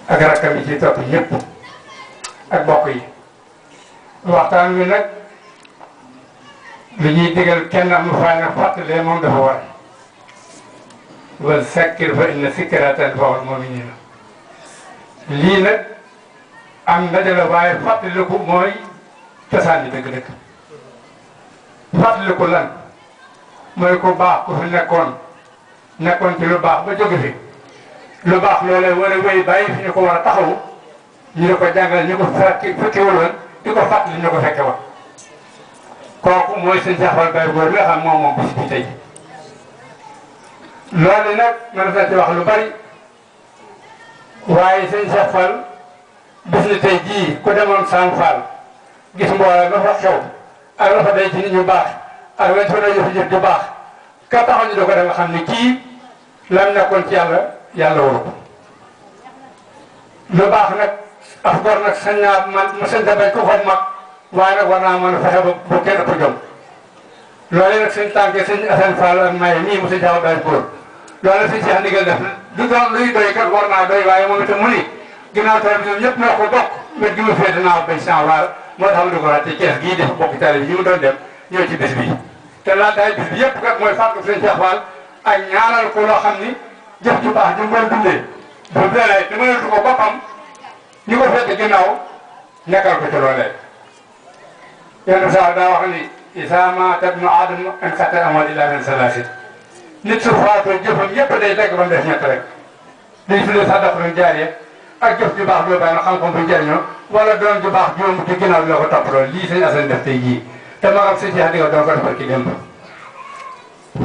ak rakkam yi ci topp ñëpp ak bokk yi waxtaan wi nag li ñuy digal kenn am fay nag fàttalee moom dafa war wal sakkir fa inna zikraa tanfa'ul mu'miniin lii nag am ndaje la waaye fàttaliku mooy cosaan bi dëgg-dëgg fàttaliku lan mooy ku baax ku fi nekkoon ci lu baax ba jóge fi lu baax loolee war a wéy bàyyi fi ñu ko war a taxawu ñu di ko jàngale ñu ko fekkewul woon di ko fàttali ñu ko fekke woon kooku mooy sëñ Cheikh Fall Baye Góor bi nga xam moom bis bi tey loolu nag mën na ci wax lu bari waaye sëñ Cheikh Fall bis ni tey jii ku demoon Sam Fall gis mbooloo ba fa xew ak la fa day ci nit ñu baax ak lañ fa doon jëf ju baax ka taxaw ñu do ko da nga xam ne kii lam nekkoon ci yàlla waru ko lu baax nag af gor nag sañ naa man ma sañ bañ ko xob mag waaye nag war naa mën a fexe ba bu kenn ëpp jom loolu nag suñ tànkee suñ Assane Fall ak Maye nii mu suñ Cheikh Baye Góor loolu suñ Cheikh ndigal def du doon luy doy kat war naa doy waaye moom itam mu ni ginnaaw tali bi ñoom ñëpp ñoo ko bokk wet gi mu féete naa bañ sans waar moo tax mu di ko raté Thiès gii def bokk tali bi ñu mu doon dem ñëw ci bés bi te laataay bis bi yëpp kat mooy fàttali suñ Cheikh Fall ak ñaanal ko loo xam ni jëf ju baax ñu mën dundee bu beelay te mënatu ko boppam ñu ko fekk ginnaaw nekkal ko ci loolee yenn saa daa wax ni isa maata ibnu aadama inqata amaluhu illa min salaasin nit su faatoo jëfam yëpp day dagg ba mu def ñett rek dañ tuddee sadaqatun jaariya ak jëf ju baax doo bàyyi na xam-xam bu jëriñoo wala doon ju baax juróom ci ginnaaw bi la ko toppatoo lii sëñ Assane def tey jii te magam sëñ Cheikh di ko doon ko defal ki démb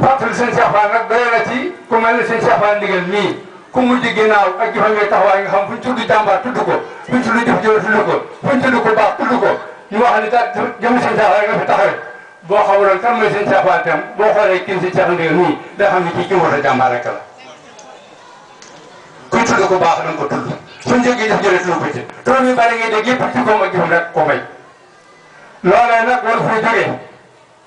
fàttali sëñ Cheikh Fall nag doy na ci ku mel ne sëñ Cheikh Fall ndigal nii ku mujj ginnaaw ak jëfam yooyu taxawaay nga xam fu ñu tudd jàmbaar tudd ko fu ñu tudd jëf jëf tudd ko fu ñu tudd ko baax tudd ko ñu wax ni ta jëm sëñ Cheikh Fall nga fi taxawee boo xamuloon kan mooy sëñ Cheikh Fall tam boo xoolee kii sëñ Cheikh ndigal nii da xam ne kii ki wota jàmbaar rek la kuy tudd ko baax da nga ko tudd suñ jógee jëf jëlee tudd ko ci turam yu bari ngay dégg yëpp ci koom ak jëfam rek ko may loolee nag loolu fay jógee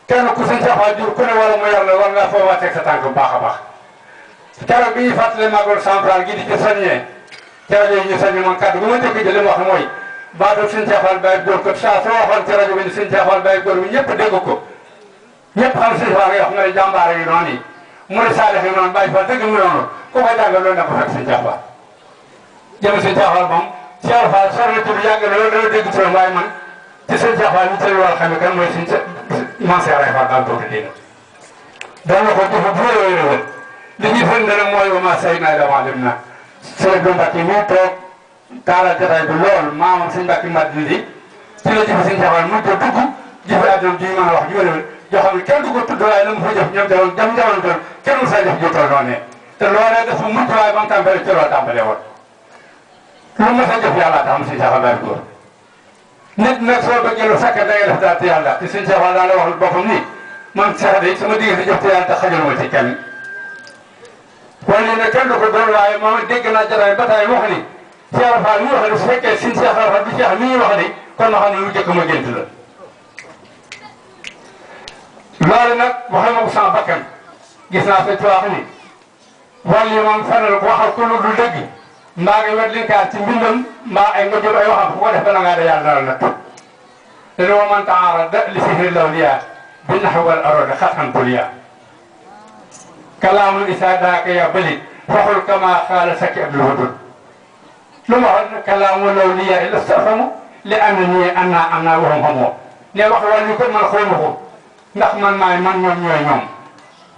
kenn ku sëñ Cheikh Fall jur ku ne wala mu yor la war ngaa foo teg sa tànk bu baax a baax keroog bi ñuy fàttali Magal Central gi di ci soññee ci rajo yi ñu soññee man kàddu bu ma njëkk jëlee wax mooy baatu sëñ Cheikh Fall Baye Góor ko saa soo waxoon ci rajo bi ni sëñ Cheikh Fall Baye Góor bi ñëpp dégg ko ñëpp xam sëñ Fall ngay wax nga ne jàmbaare yi noonu yi mu ne Salih yi noonu Baye Fall dëgg mu noonu ku ko jàngal loolu na ko fekk sëñ Cheikh Fall jëm sëñ Cheikh Fall moom Cheikh Fall sor na tur yàgg na loolu dana dégg turam waaye man ci sëñ Cheikh Fall ñu tëri war a xam ne kan mooy sëñ Imam Cheikh Fall daal tuuti dégg dana ko jëf bu wér li ñuy firnde nag mooy wa maa shahidnaa illaa bimaa alimnaa sëñ bi Mbacke mi toog taalal jotaay bi lool maamam sëñ Mbacke Madina di ci la jëfe sëñ Cheikh Fall mujj a dugg jëfe àdduna ji mën a wax ju wér joo xam ne kenn du ko tudd waaye la mu fa jëf ñoom jamono toon kenn mu sa jëf ju toll noonu te loolee dafa mujj waaye ba mu tàmbalee ci loolu tàmbalee woon lu ma sa jëf yàlla tax mu sëñ Cheikh Fall Baye Góor nit nag soo bëggee lu fekk da ngay def daal te yàlla te sëñ Cheikh Fall daal la wax boppam ni man Cheikh de sama diggante jëf te yàlla tax xajaluma ci kenn wala ne kenn du ko doon waaye moom dégg naa jotaay ba tey wax ni Cheikh Fall mi wax ne su fekkee suñ Cheikh Fall bi Cheikh mi wax ni kon ma xam ne lu jëkk ma gént la loolu nag waxal ma ko sama bakkan gis naa sa wax ni wàll yi moom fenal ko waxal ku lu dul dëgg mbaa nga wet linkaar ci mbindam mbaa ay nga jël ay waxam fu ko def bala ngaa da yàlla dara nag te ne wa man taarada li sihri lawliya bi naxwi wal arada xatxan kuliya kalaamu isaa daaka ya bëli faxul kama xaala sakki abdul wadud lu ma wax kalaamu lawliya illa stafamu li am na nii am naa waxam xamoo ne wax wàllu ko man xawma ko ndax man maay man ñoom ñooy ñoom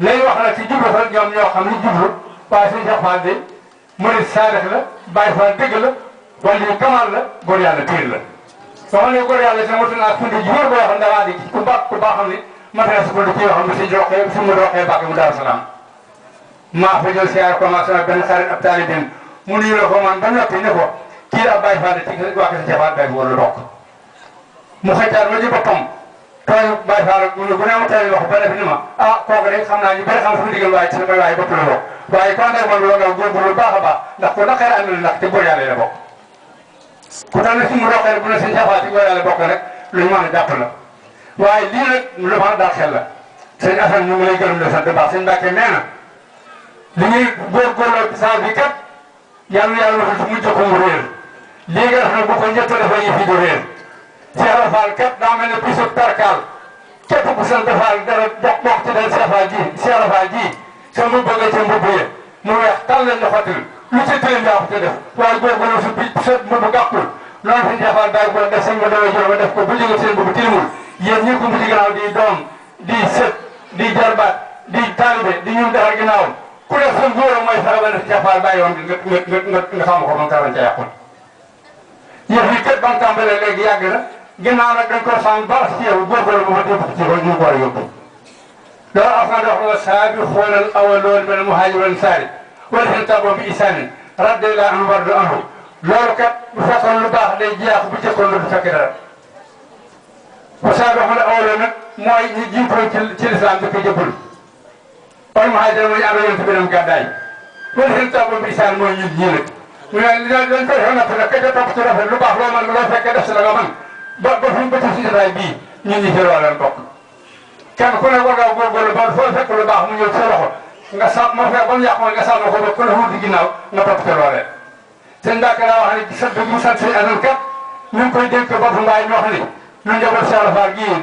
lay wax nag ci jublu fa ñoom ñoo xam ni jublu waaye sëñ Cheikh Fall de murid saadix la Baye Fall dëgg la wala yu kamal la góor yàlla piir la soo xam ne góor yàlla si motu naa fundi ji wóor boo xam damaa di ku baax xam ni matériel si fundi ci yoo xam ne si roqee si mu roqee bàkke mu Daaru Salaam maa fa jël siyaar commencé na benn xarit ab taalibeem mu nuyu la ko man ba noppi ne ko kii la Baye Fall ci waa Kër Cheikh Fall Baye Góor la bokk mu xëccaat ma ci boppam tooy Baye Fall bu ne ma tooy wax ba def ni ma ah kooku de xam naa ñu bëri xam fu mu digal waaye ci may waaye bopp la bokk waaye kon nag man loolu góorgóorlu baax a baax ndax ku naqare ànd la ndax te góor yàlla la bokk ku tax ne si mu roqee bu ne sëñ Cheikh Fall ci góor yàlla bokk rek lu ñu mën a jàpp la waaye lii nag lu ma daal xel la sëñ Assane ñu ngi lay gërëm la sant baax sëñ Mbacke nee na li ñuy góorgóorloo saa bi kat yàlla yàlla waxal mujj ko mu réer lii nga def nag bu ko njëkk a defee yëf yi du réer Cheikh Fall kat daa mel ne bisu tarkaal képp ku sant Fall dara bokk ci dal Cheikh Fall ji Cheikh Fall ji sa mbubb nga ca mbubb ya mu weex tal leen la xottil lu ci tëye nga ko def waaye góorgóorlu su bi sa mbubb gàppul loolu fi Cheikh Fall bàyyi ko def sëñ ba dawee jël ba def ko bu jóge seen mbubb tilimul yéen ñi ko mu ci gannaaw di doom di sët di jarbaat di taalibe di ñun defar ginnaawam ku def sa góor mooy fexe ba def Cheikh Fall bàyyi woon nga xam ko moom taran ca yàqul yëf yi kat ba mu tàmbalee léegi yàgg na ginnaaw nag dañ ko sàmm ba ci yow góorgóorlu ba ma dégg ci ko ñu war a yóbbu loolu afan wax wa saabiquuna al awwaluuna mina al muhaajiriina wal ansaari wallaziina tabauhum bi ihsaanin radiyallaahu anhum wa radu anhu loolu kat bu fekkoon lu baax day jeex bu jëkkoon lu du fekk dara wa saabiquuna al awwaluuna nag mooy ñi jiitoon ci lislaam di ko jëbbal wal muhaajiriina mooy ànd yonent bi dem gàddaay wallaziina tabauhum bi ihsaanin mooy ñun ñii nag ñu ne dañ koy xamante ne ka ca topp ci rafet lu baax loo mën loo fekkee def si la nga mën ba fi mu bëtt si jotaay bii ñun ñi ci looleen bokk kenn ku ne war ngaa góorgóorlu ba foo fekk lu baax mu ñëw sa loxo nga sàmm ma fekk ba mu yàqoon nga sàmm ko ba ku ne wut di ginnaaw nga topp ci loolee seen Mbàkke daa wax ne sant mu sant seen anam kat ñu ngi koy dénk bopp mbaay ñu wax ni ñun njaboot Cheikh Fall gii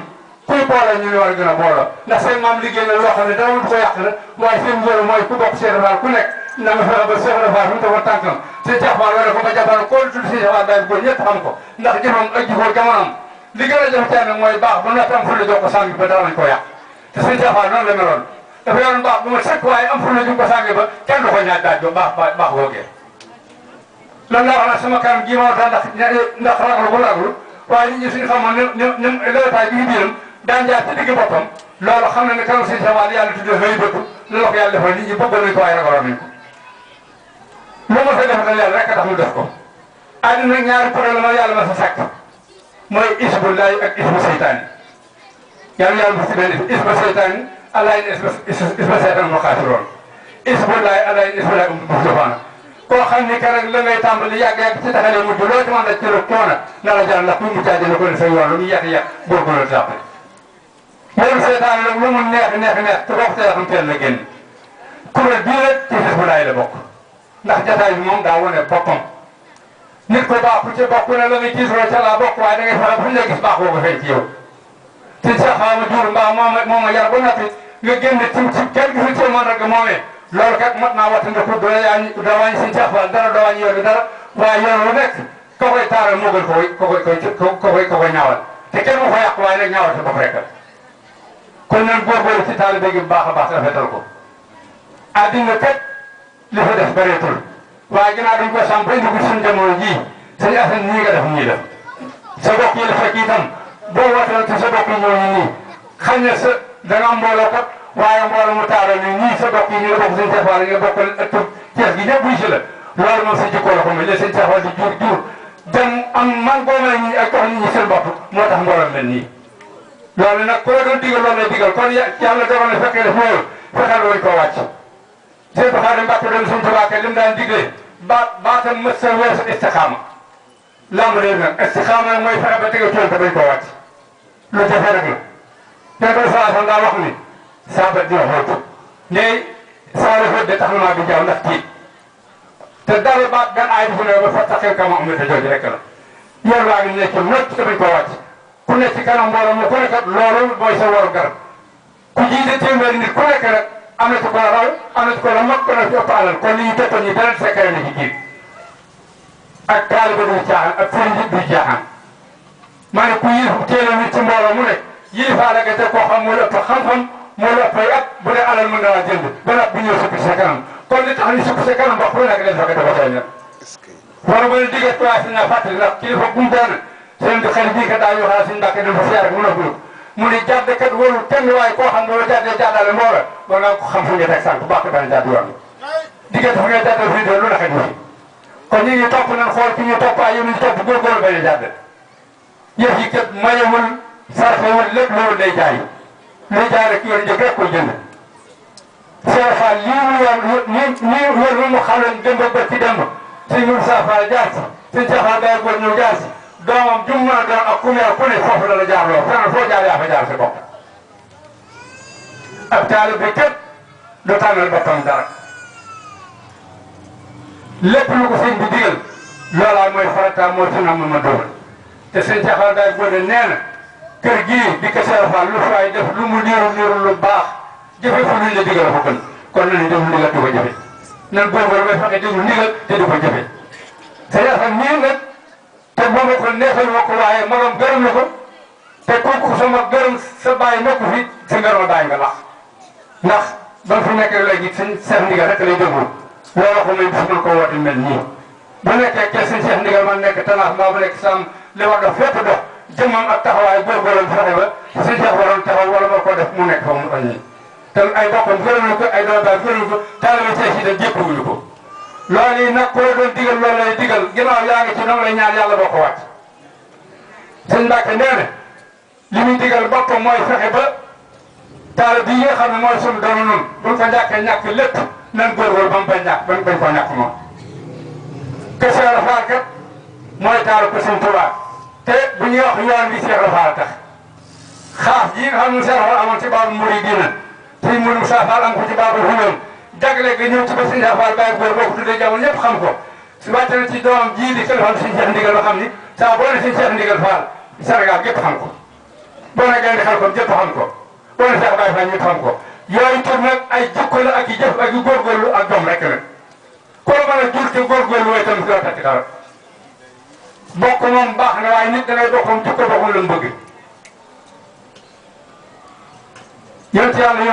kuy boole ñu ne war a gën a booloo ndax seen maam liggéey na loo xam ne dara wut ko yàq la waaye seen njëriñ mooy ku bokk Cheikh Fall ku nekk na nga fexe ba Cheikh Fall mu tawoon tànkam seen Cheikh Fall wala ko ba jàppal ko tudd si Cheikh Fall daal ko ñëpp xam ko ndax jëfam ak jëfoo jamonoom li gën a jafe tey nag mooy baax ba noppi am fu la jox ko sàngi ba dara lañ koo yàq te seen Cheikh Fall noonu la meloon dafa yoroon baax bu ma sëkk waaye am fu la jox ko sàngi ba kenn du ko ñaaj daaj ba baax woogee loolu laa wax nag sama kanam gii moo tax ndax raglu bu raglu waaye nit ñi suñu xamoon ne lewetaay bi biiram daan jaar ci digg boppam loolu xam na ne kanam seen Cheikh Fall yàlla tuddee xëy bëgg loolu ko yàlla defal nit ñi bëggoon nañ ko waaye ragaloon nañ ko lu ma sa defal yàlla rek a tax mu def ko àddina ñaari problème la yàlla ma sa sàkk mooy isbullahi ak isbu seytaani yàlla yàlla ma si benn isbu seytaani allah in isbu seytaani mu xaasiroon isbullahi allah in isbullahi bu sufaana koo xam ni keroog la ngay tàmbali yàgg-yàgg ci taxalee mujj loo ci mën a ci rek coono na la jar ndax kuy mu jaajële ko ne sa yoon lu muy yàq-yàq góorgóorlu tàppale mbirum seytaani nag lu mu neex te bokk te xam teel la génn kuréel bii rek ci isbullahi la bokk ndax jataay bi moom daa wane boppam nit ko baax ku ci bokk ne la ngay gisoo ca laa bokk waaye da ngay fexe fu ñu lay gis baax boobu feeñ ci yow te sa xaama jur mbaa moo ma yar ba noppi nga génn ci kenn gisul ci man rek moomee loolu kat mat naa wattandiku doo wàññi seen Cheikh Fall dara doo wàññi yoon bi dara waaye yoon lu nekk ka koy taaral moo gën ko koy ñaawal te kenn mu ko yàq waaye nag ñaawal sa bopp rek kon nan góorgóorlu ci taalibe gi bu baax a baax rafetal ko addina kat li fa def bëreetul waaye ginnaaw dañ ko samp indi ko suñu jamono jii sëñ Assane nii nga def ñii def sa bokk yi la fekk itam boo wootee te sa bokk yi ñëw ñu nii xañ na sa da nga am mbooloo kat waaye mbooloo mu taaral ni ñii sa bokk yi ñu la bokk sëñ Cheikh Fall nga bokkal ak Cees gi ñëpp buy si la loolu moom sa jikkoo la ko muy la sëñ Cheikh Fall di jur dem am man boo mel ñi ak jox nit ñi seen bopp moo tax mbooloo mel nii loolu nag ku la doon digal loolu lay digal kon yàlla dogal na fekkee def loolu fexeel woon koo wàcc sëñ Baxaari Mbàkke dem suñ tubaake li mu daan digle baatam mës sa weesu istixaama lamb léegi nag istixaama nag mooy fexe ba tege tool te bañ koo wàcc lu jafe rek la te ba saa daa wax ni saa ba dina xóot ne saa la xóot de tax na maa bi jaaw ndax tiit te dara ba gan aay bi fu ne ba fa taxee kama am na te jooju rek la yoon waa ngi nekk mocc te bañ koo wàcc ku nekk ci kanam mbooloo mu ku nekk loolu mooy sa waru garab ku jiite téeméeri nit ku nekk rek am na ci ko la raw am na ci ko la mag ko la ci ëpp alal kon li ñu tëppoon ñu beneen secret la ci jiit ak taalibe du caaxaan ak sëriñ du caaxaan maa ne ku yilif teel a nit ci mbooloo mu ne yilifaale nga te koo xam moo la ëpp xam-xam moo la ëpp ay at bu dee alal mën nga laa jënd ba nag bu ñëw sukk sa kanam kon li tax ni sukk sa kanam ba ku nekk dañ fa ko dafa tey nag wala ba ne diggee place yi naa fàttali ndax kilifa bu mu doon seen di xel bii kat daa ñu xaar suñu mbàkke dem fa siyaare mu noppalu mu ni jàdd kat wóorul kenn waaye koo xam ne boo jàddee jàddale mboola war nga ko xam fu nga teg sànq bu baax te bañ a jàdd yoon diggante fu ngay jàddal fii de lu la xaj fi kon ñu ngi topp nañ xool ki ñu topp ay yow ñu topp góorgóorlu bañ a jàdd yëf yi kat mayewul sarfewul lépp loolu day jaay lay jaay rek yoon njëkk rek koy jënd Cheikh Fall lii mu yoon nii wër lu mu xaloon démb ba ci démb suñ mun Cheikh Fall jaar si suñ Cheikh Fall day góor ñëw jaar si doomam jum mën a doon ak ku ne foofu la la jaarloo feneen foo jaar yaa fa jaar si bopp ab taalib bi kat du tànnal boppam dara lépp lu ko sëñ bi digal loolaa mooy farata mooy sunna ma doon te sëñ Cheikh daay boole nee na kër gii di ko Serapha lu fay def lu mu niiru lu baax jëfe fu luñ la digal ko gën kon nañu déglu ndigal du ko jëfe nan góorgóorlu bay fexe déglu ndigal te du ko jëfe sa yaakaar nii nag te moom ko neexal ma ko waaye magam gërëm na ko te kooku sama gërëm sa bàyyi nekku fi sa ngërëm bàyyi nga lax ndax ba fi nekk léegi sëñ Cheikh Ndigal rek lay déglu loolu ko may bis mën ko woote mel nii bu nekkee ke sëñ Cheikh Ndigal man nekk tanaaf mbaa bu nekk sam li war dox fépp dox jëmmam ak taxawaay góorgóorlu fexe ba sëñ Cheikh waroon taxaw wala moo ko def mu nekk fa mu toll nii te ay bokkam gërëm na ko ay doom daal gërëm ko taalibe Cheikh yi da jéppuwuñu ko loolu yi nag ku la doon digal loolu lay digal ginnaaw yaa ngi ci noonu lay ñaan yàlla boo ko wàcc sëñ Mbàkke nee na li muy digal boppam mooy fexe ba taal bi nga xam ne mooy sunu doon noonu buñ ko ñàkkee ñàkk lépp nan góorgóorlu ba mu bañ ñàkk bañ koo ñàkk moom. que Cheikh Rafal kat mooy taalu ko sëñ Tuubaa te bu ñuy wax yoon bi Cheikh Rafal tax xaas yi nga xam ne Cheikh Rafal amoon ci baabu muridiina sëñ Mourou Moussa Fall am ko ci baabu Hulóom jagle nga ñëw ci ba sëñ Rafal bàyyi góor boo ko tuddee jamono ñëpp xam ko su wàcce na ci doomam ji di téléphone sëñ Cheikh Ndigal ba xam ni saa boo ne sëñ Cheikh Ndigal Fall Sénégal gépp xam ko boo ne Gaynde Xelkom gépp xam ko boo ne Cheikh Baye Fall ñëpp xam ko yooyu tur nag ay jikko la ak i jëf ak i góorgóorlu ak doom rek la ko la mën a jur te góorgóorlu waaye tam doo takk dara bokk moom baax na waaye nit dangay bokkam jikko bokkam la mu bëgg yonent yàlla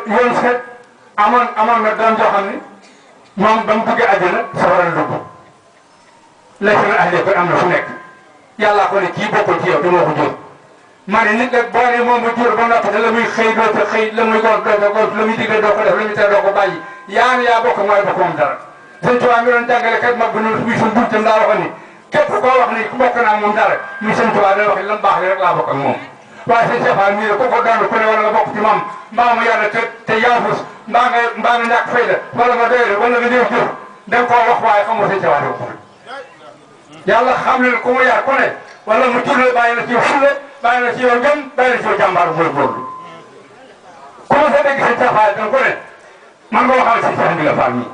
yoon set amoon na doom joo xam ni moom ba mu duggee àjjana safara la dugg laysa min ahli ko am na fu nekk yàllaa ko ne kii bokkul ci yow du moo ko jur maa ne nit nag boo nee moom mu jur ba noppi te la muy xëy doo ko xëy la muy góor doo ko góor la muy digle doo ko def la muy tere doo ko bàyyi yaa ne yaa bokk mooy bokk moom dara sëñ Tuubaa mi doon jàngale kat mag bi noonu muy suñ buntam daa waxoon ni képp koo wax ni bokk naa moom dara muy sëñ Tuubaa dana wax ni lan baax li rek laa bokk ak moom waaye sëñ Cheikh Fall mii ne ku ko doon ku ne wala nga bokk ci moom mbaa mu yàlla te yaafus mbaa nga ñàkk fayda wala nga doyle wala nga néew jëf da nga koo wax waaye xamoo sëñ Cheikh Fall ko yàlla xam ne ku mu yar ku ne wala mu jur la bàyyi na ci yow fulle bàyyi na ci yow ngëm bàyyi na ci yow jàmbaar góorgóorlu ku ma sa dégg sëñ Cheikh Fall da ko ne man nga waxal sëñ Cheikh Ndigal Fall mii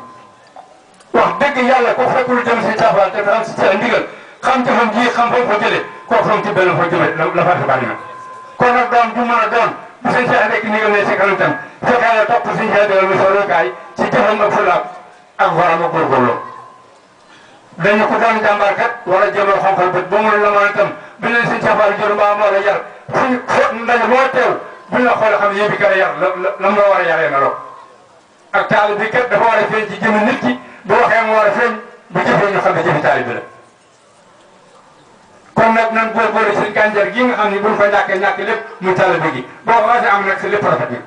wax dëgg yàlla ko fekk lu jëm sëñ Cheikh Fall te am sëñ Cheikh Ndigal xam jëfam ji xam fa mu ko jëlee kooku xam ci benn fa jëmee la fa bari na kon nag doom ju mën a doon bu sëñ Cheikh nekk ndigal ne si kanam tam fexee la topp sëñ Cheikh Ndigal mi sorokaay si jëfam ak fulaam ak waram ak góorgóorloo dañu ko doon jàmbaar kat wala jëmal xonqal bët ba mu la mën a tam bu ñu leen sëñ Cheikh Fall jur mbaa moo la yar suñ ndaje moo teew buñ la xoolee xam ne yéen bi kat a yar la mu la war a yaree na loo ak taalibe bi kat dafa war a feeñ ci jëmm nit ki bu waxee mu war a feeñ bu jëfee ñu xam ne jëfi taalibe la kon nag nan góorgóorlu seen gàncax gi nga xam ne buñ ko ñàkkee ñàkk lépp muy taalibe gi boo ko waxee am nag si lépp rafet na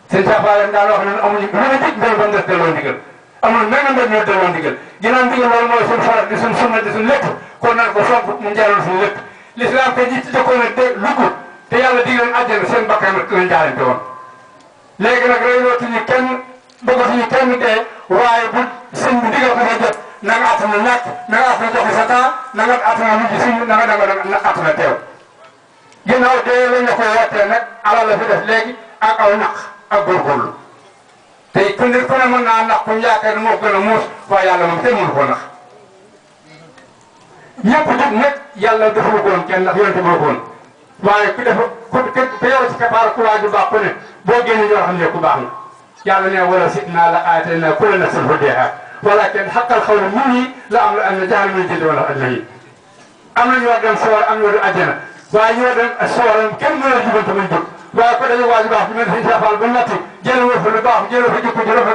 seen Cheikh Fall daal wax ne amuñu lu ne jig mbéy ba mu des delloo ndigal amul menn mbéy ñoo delloo ndigal ginnaaw ndigal loolu mooy suñ farat di suñ sunna di suñ lépp kon nan ko fonk mu jaral suñu lépp l'islam te ñi ci jëkkoon a lugg te yàlla digaloon àjjana seen bakkan nag lañ jaarante woon léegi nag reylootuñu kenn bëggatuñu kenn dee waaye bu sëñ bi digal ko nga jot na nga attana ñàkk na nga attana joxe sa temps na nga attana mujj suñu na nga attana teew ginnaaw dee lañ la koy wootee nag alal la fi def léegi ak aw ñaq ak góorgóorlu te ku ne mën naa nax ku yaakaar ne moo gën a muus waaye yàlla moom kenn mënu koo nax ñëpp jub nag yàlla defalu ko woon kenn ndax yonente moo ko woon waaye ku def ku yow ci kapaar ku waaju baax ku ne boo génnee ñoo xam ne ku baax na yàlla ne wala sitnaa la aatayna kulla nafsin hudahaa walakin haqqal qawlu minnii la am la anna jahannama minal jinnati wal insi am na ñoo dem sawar am ñoo dem àjjana waaye ñoo dem sawar kenn mën a jubante muy jóg waaye ko dañu waaju baax bu mel ni Cheikh Fall ba natti jëlee fa lu baax jëlee fa jikko jëlee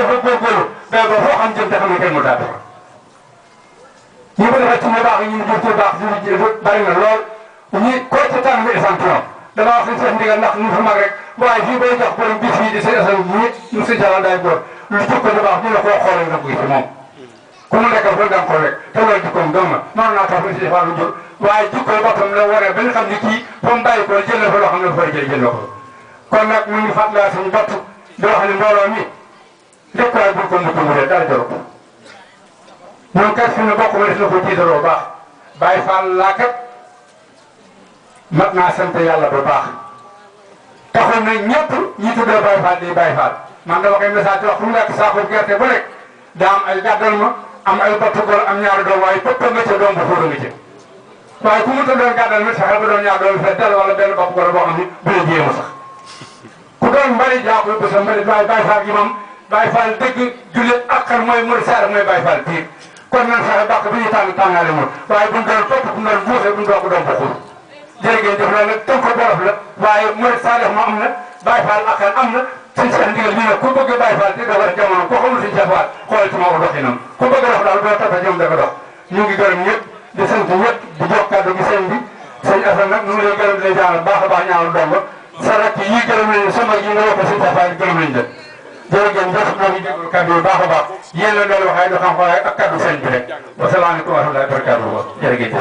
fa góorgóorlu mais ba foo xam jëm te xam ne kenn mu daa defar ñi ko defee ci ñu baax ñu jur ci baax ñu bari na lool ñi ko ci tànn bi échantillon dama wax sëñ Cheikh Ndigal ndax ñu fa mag rek waaye fii bay jox borom bis yi di seen asal ñu sëñ Cheikh daay góor lu jikko lu baax ñu la koo xoolee nga bëgg ci moom ku mu nekkal fa danga ko rek te loolu jikkoom doom na mën naa tax ba si Fall lu jur waaye jikko boppam la waree ba ñu xam ni kii fa mu bàyyi ko jël na fa loo xam ne fa jël na ko kon nag ñu ngi fàttaliwaat suñu bopp di wax ne mbooloo mi lépp laay bul ko mu tëmuree dara jaru ko ñoom kat fi mu bokk ma des na ko jiitaloo baax Baye Fall laa kat mat naa sant yàlla ba baax taxul na ñëpp ñi tuddee Baye Fall di Baye Fall man dama koy message wax fu mu nekk saako gerte ba rek daa am ay gàddal ma am ay bottugol am ñaari doom waaye pëpp nga ca doom bu fóora nga ca waaye ku mënta doon gàddal ma saxal ba doon ñaar doom fe dal wala benn bottugol boo xam ni bu la jéema sax ku doon mbari jaaku bu sa mbari Baay Faal gi moom Baay Faal dëgg jullit akar mooy murid saar mooy Baay Faal piir kon nan fexe bàq bi ñu tàngaale moom waaye buñ doon topp bu doon buuse buñ doon ko doon bu xul jërëjëf def loolu nag tënk ko borof la waaye murid saadix ma am na Baay Faal akar am na suñ seex ndigal ñu ne ku bëgg Baay Faal di defar jamono ko xamul suñ seex faal xoolal ci moo ko doxinam ku bëgg dox daal boo toppee ñoom dafa dox ñu ngi gërëm ñëpp di sant ñëpp di jox kàddu gi sëñ bi sëñ Assane nag ñu ngi lay gërëm di lay ñaanal baax a baax ñaanal dongo sa rakk yi gërëm nañu sama yi nga yokk suñ seex faal gërëm nañu leen jërëjëf jëf ñoo ngi déglu kàddu yi baax a baax yéen la doon waxee du xam-xam ak kàddu sëñ bi rek wasalaamaaleykum wa rahmatullahi wa barakatuh jërëjëf